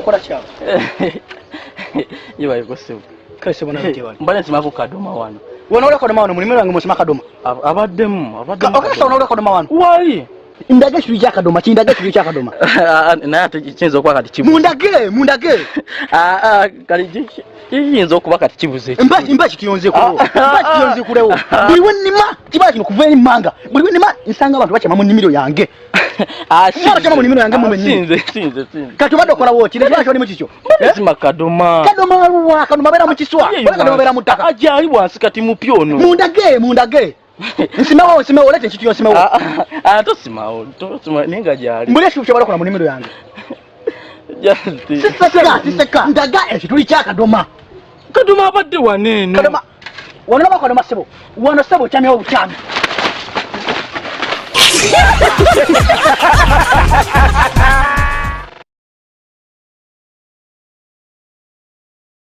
ukola kyao. Iba yokose. Kase bona bite wano. Mbale simako kadoma wano. Wano ule kadoma wano mulimiro yange musima kadoma. Abaddemu. Okasa wano ule kadoma wano. Wai. Ndage kibi kya kadoma, kindage kibi kya kadoma. Na ate kinzo kwa kati kibu. Mundage. Kali kinzo kuba kati kibuze. Mba kiyonze kulewo. Mba kiyonze kulewo. Buliwe nima, kiba kino kuva imanga. Buliwe nima nsanga abantu bacha mu nimiro yange. Mwa bacha mu nimiro yange mu menyi. Sinze. Kati bado kola woki, ne bacho limu kicho. Sima kadoma. Kadoma bera mu kiswa. Kadoma bera mu ttaka. Ajali wansi kati mu pyono. Mundage. Nsimawo olete kitu yosimawo. Tosimawo ninga jali. Mbule shu bado kola mu nimiro yange. Just. Siseka. Ndaga ekituli kya kadoma. Kadoma abadde wanene. Kadoma. Wano bakadoma sebo. Wano sebo cyane obucyami.